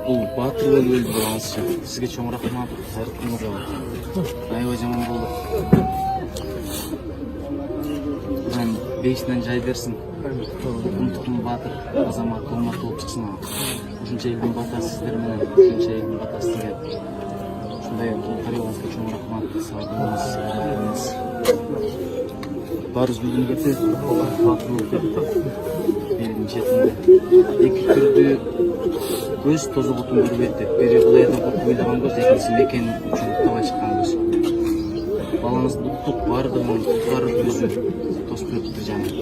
Бул батыр болуп өлдү балаңызчы. Сизге чоң рахмат. Кайрылтыңыз бар. Аябай жаман болду. Мен бейсинен жай берсин. Туктум батыр, азамат, урматтуу болуп чыксын. Ушунча элдин батасы сиздер менен, ушунча элдин батасы сизге. Ушундай карыбыңызга чоң рахмат. Сау болуңуз. Барыз бүгүн кетти. Батыр болуп кетти. Элдин четинде. Эки түрдүү көз тозоготун көрбөйт. Бири Кудайдан коркуп ыйлаган көз, экинчиси мекен үчүн табай чыккан көз. Балаңыздын уктук бардыгын куткарып өзү тосуп өттү жаным.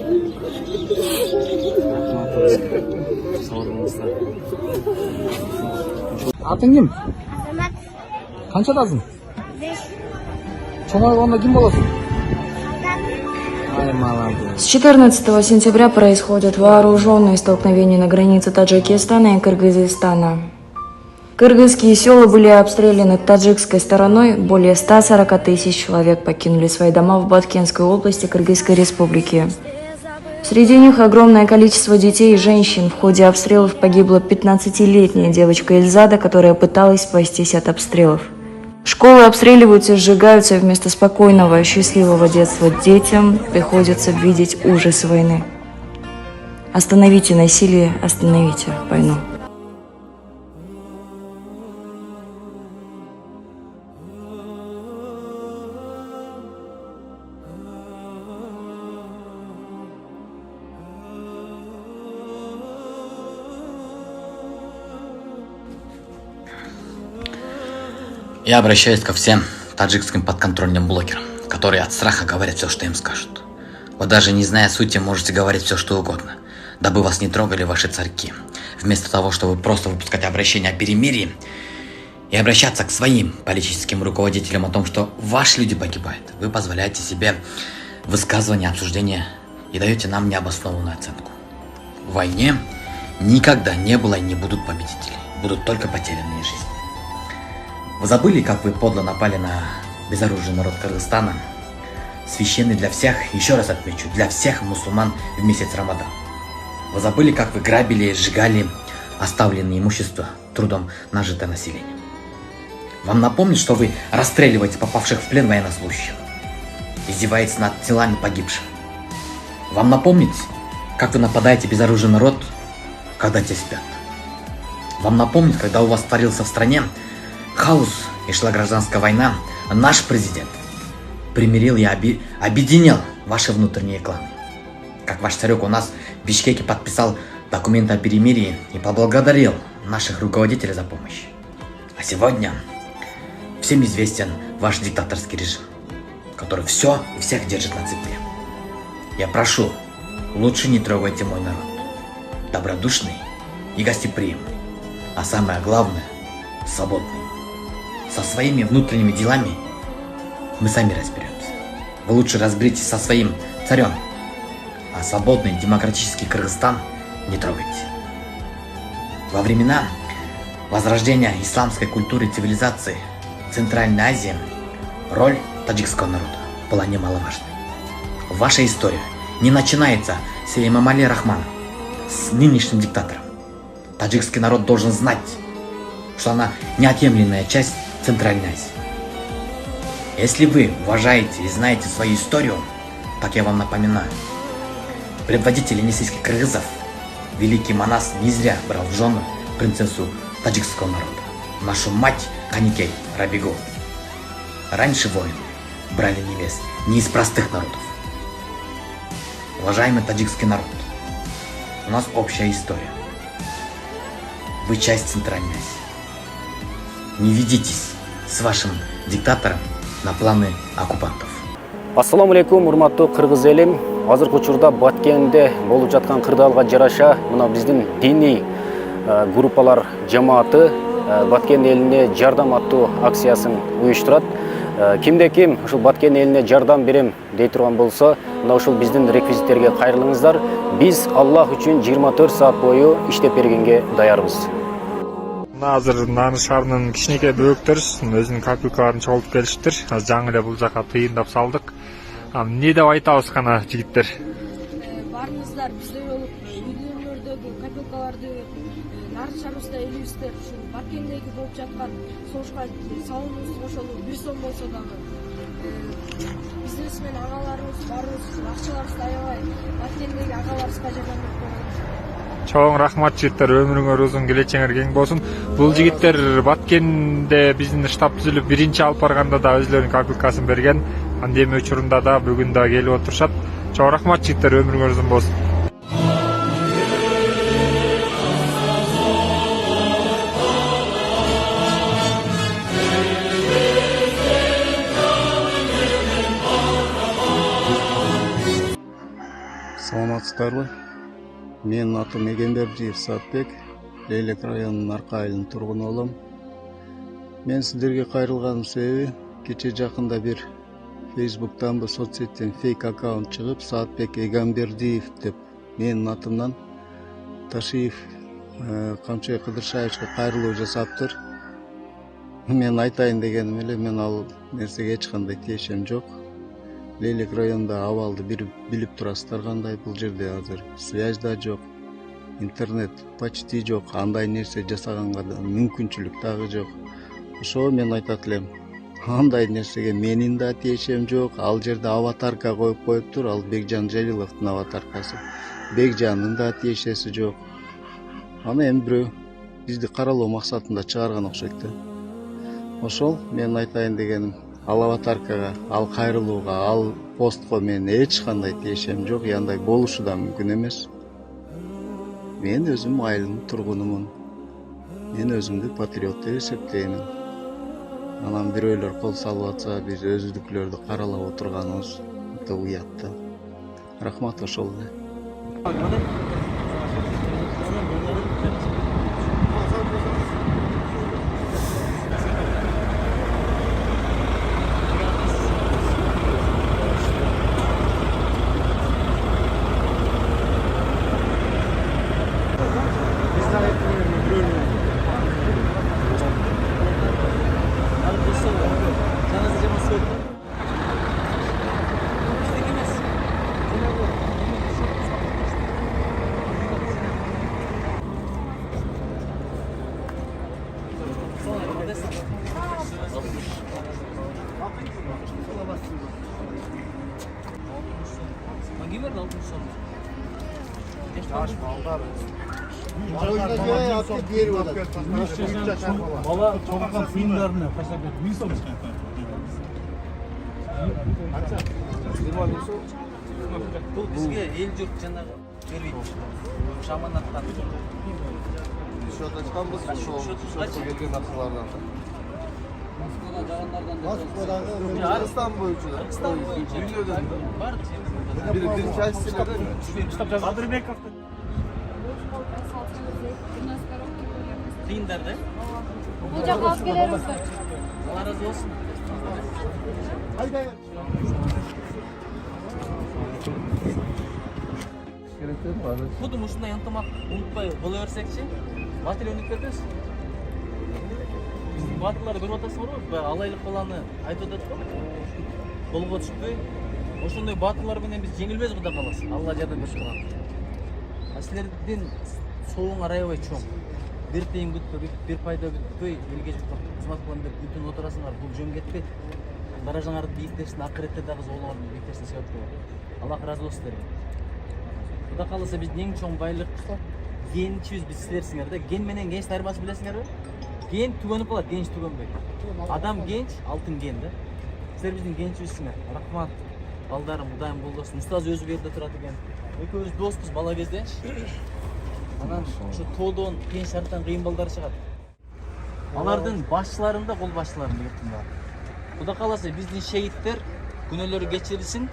Рахматыңыз. Сау болуңуздар. Атың ким? Азамат. Канчадасың? 5. Чоң айганда ким болосуң? С 14 сентября происходят вооруженные столкновения на границе Таджикистана и Кыргызстана. Кыргызские села были обстреляны таджикской стороной, более 140 тысяч человек покинули свои дома в Баткенской области Кыргызской республики. Среди них огромное количество детей и женщин. В ходе обстрелов погибла 15-летняя девочка Эльзада, которая пыталась спастись от обстрелов. Школы обстреливаются и сжигаются, вместо спокойного, счастливого детства детям приходится видеть ужас войны. Остановите насилие, остановите войну. Я обращаюсь ко всем таджикским подконтрольным блогерам, которые от страха говорят все, что им скажут. Вы даже не зная сути, можете говорить все, что угодно, дабы вас не трогали ваши царьки. Вместо того, чтобы просто выпускать обращение о перемирии и обращаться к своим политическим руководителям о том, что ваши люди погибают, вы позволяете себе высказывание, обсуждение и даете нам необоснованную оценку. В войне никогда не было и не будут победителей, будут только потерянные жизни. Вы забыли, как вы подло напали на безоружный народ Кыргызстана? Священный для всех, еще раз отмечу, для всех мусульман в месяц Рамадан. Вы забыли, как вы грабили и сжигали оставленное имущество, трудом нажитое население. Вам напомнить, что вы расстреливаете попавших в плен военнослужащих, издеваетесь над телами погибших. Вам напомнить, как вы нападаете безоружный народ, когда те спят. Вам напомнить, когда у вас творился в стране хаос и шла гражданская война, наш президент примирил и объединил ваши внутренние кланы. Как ваш царек у нас в Бишкеке подписал документ о перемирии и поблагодарил наших руководителей за помощь. А сегодня всем известен ваш диктаторский режим, который все и всех держит на цепи. Я прошу, лучше не трогайте мой народ. Добродушный и гостеприимный, а самое главное, свободный. Со своими внутренними делами мы сами разберемся. Вы лучше разберитесь со своим царем, а свободный демократический Кыргызстан не трогайте. Во времена возрождения исламской культуры и цивилизации в Центральной Азии роль таджикского народа была немаловажной. Ваша история не начинается с Эмомали Рахмана, с нынешним диктатором. Таджикский народ должен знать, что она неотъемлемая часть Центральной Азии. Если вы уважаете и знаете свою историю, так я вам напоминаю, предводитель енисейских кыргызов, великий Манас, не зря брал в жены принцессу таджикского народа, нашу мать Каникей Рабигу. Раньше воины брали невест не из простых народов. Уважаемый таджикский народ, у нас общая история. Вы часть Центральной Азии. Не ведитесь с вашим диктатором на планы оккупантов. Ассаламу алейкум, урматтуу кыргыз элим. Азыркы учурда Баткенде болуп жаткан кырдаалга жараша мына биздин диний группалар жамааты Баткен элине жардам аттуу акциясын уюштурат. Кимде ким ушул Баткен элине жардам берем дей турган болсо, мына ушул биздин реквизиттерге кайрылыңыздар. Биз Аллах үчүн 24 саат бою иштеп бергенге даярбыз. Азыр Нарын шаарынын кичинекей бөөктөр өзүнүн капюкаларын чогултуп келиштир. Жаңы эле бул жака тыйындап салдык. Не деп айтабыз кана жигиттер? Барыңыздар, бизде болуп видеолордогу капюкаларды барчабызда элибиздер ушул Баткендеги болуп жаткан согушка салымыбызды кошолуп 1 сом болсо дагы бизнесмен агаларыбыз барыбыз акчаларыбызды аябай Баткендеги агаларыбызга жардам берип коебуз. Чоң рахмат жигиттер, өмүрүңөр узун, келечеңер кең болсун. Бул жигиттер Баткенде биздин штаб түзүлүп биринчи алып барганда да өзлөрүнүн капилкасын берген. Андемі учурунда да бүгүн да келип отурушат. Чоң рахмат жигиттер, өмүрүңөр узун болсун. Саламатсыздарбы? Менин атым Эгембердиев Саатбек, Лейлек районунун Арка айылынын тургуну болом. Мен сиздерге кайрылганым себеби кече жакында бир Facebook'tan bu соцсеттен фейк аккаунт чыгып, Саатбек Эгембердиев деп менин атымдан Ташиев Камчой Кыдыршаевичке кайрылуу жасаптыр. Мен айтайын дегеним эле, мен ал нерсеге эч кандай тиешем жок. Лейлек районунда абалды билип турасыздар кандай, бул жерде азыр связь да жок, интернет почти жок, андай нерсе жасаганга да мүмкүнчүлүк дагы жок. Ошо мен айтат элем, андай нерсеге менин да тиешем жок. Ал жерде аватарка коюп коюптур, ал Бекжан Жалиловдун аватаркасы. Бекжандын да тиешеси жок. Аны эми бирөө бизди каралоо максатында чыгарган окшойт да. Ошол мен айтайын дегеним, ал аватаркага, ал кайрылууга, ал постко мен эч кандай тиешем жок, андай болушу да мүмкүн эмес. Мен өзүм айылдын тургунумун. Мен өзүмдү патриот деп эсептеймин. Анан бирөөлөр кол салып атса, биз өзүдүклөрдү каралап отурганыбыз өтө уят да. Рахмат, ошол эле. Бала çoğunlukla filmlerine kaçak bir som. Бұл бізге ел жұрт жаңағы бермейді. Шаманаттан. Счет açkanбыз, счетқа келген ақылардан. Кыргызстан бойынша да. Дүйнөдөн Бар. Бир частьсилерде Адырбеков'da. Қиындар да? Бул жака алып келербиз. Алла разы болсын. Худым ушундай ынтымак унутпай боло берсекчи, батыл өнүп кетебиз. Биздин батырлар көрүп атасыңар го, алайлык баланы айтып атат го. Колго түшпөй, ошондой батырлар менен биз жеңилбейбиз, Кудай кааласа. Алла жардам берип турган. Силердин соңуңар аябай чоң. Bir teyim gütpöy, bir payda gütpöy, elge kızmat kılan деп бүтүн отурасыңар, бул жөн кетпейт. Даражаңарды бийиктешсин, акыретте дагы зоолорду бийиктешсин себеп болот. Аллах разы болсун силерге. Кудай кааласа биздин эң чоң байлык генчибиз биз силерсиңер да. Ген менен генч айырмасын билесиңерби? Ген түгөнүп калат, генч түгөнбөйт. Адам генч, алтын ген да. Силер биздин генчибизсиңер. Рахмат. Балдарым Кудайым колдосун. Устаз өзү бу жерде турат экен. Экөөбүз доспуз бала кезде. Анан ошо тоодон кийин шарттан кыйын балдар чыгат. Алардын башчыларында, кол башчыларында ертинде. Кудай кааласа биздин шейиттер күнөөлөрү кечирилсин.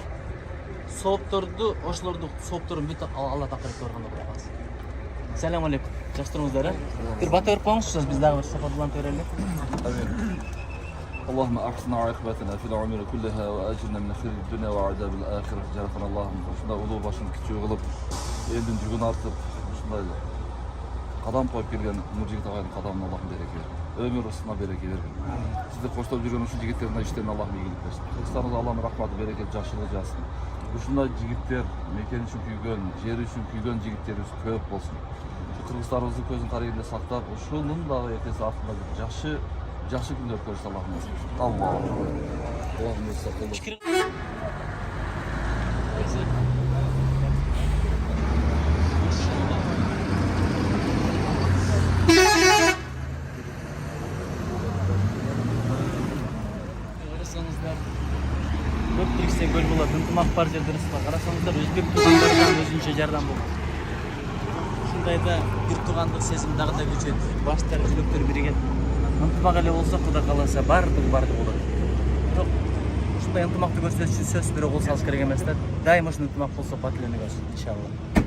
Соопторду, ошолорду соопторун бүт Алла такырып барганда Кудай кааласа. Салам алейкум. Жакшырыңыздар, а? Бир бата берип коюңузчу, биз дагы бир сапарланып берели. اللهم أحسن عاقبتنا في الأمور كلها وأجرنا من خير الدنيا وعذاب الآخرة. جعلنا اللهم şunda ulu başını küçük kılıp elden жүргөн артып ушундай кадам коюп келген Нуржигит агайдын кадамына Аллахым береке берсин. Өмүр ысына береке берсин. Сизди коштоп жүргөн ушул жигиттердин иштерине Аллахым ийгилик берсин. Кыргызстанга Аллахым рахматы береке жакшылык жазсын. Ушундай жигиттер мекен үчүн күйгөн, жери үчүн күйгөн жигиттерибиз көп болсун. кыргыздарыбыздын көзүн карайгындай сактап, ошонун дагы эртеси артында бир жакшы күндөр көрсө Аллахым. Аллахым Карасаңыздар, көп тириксе көл болот, ынтымак бар жерде ырыспа. Карасаңыздар, өзбек туугандардан өзүнчө жардам болот. Ушундайда бир туугандык сезим дагы да күчөйт. Баштар, жүрөктөр биригет. Ынтымак эле болсо, Кудай кааласа, бардыгы болот. Бирок ушундай ынтымакты көрсөтүш үчүн сөзсүз бирөө кол салыш керек эмес да. Дайыма ушундай ынтымак болсо, бат эле иншалла.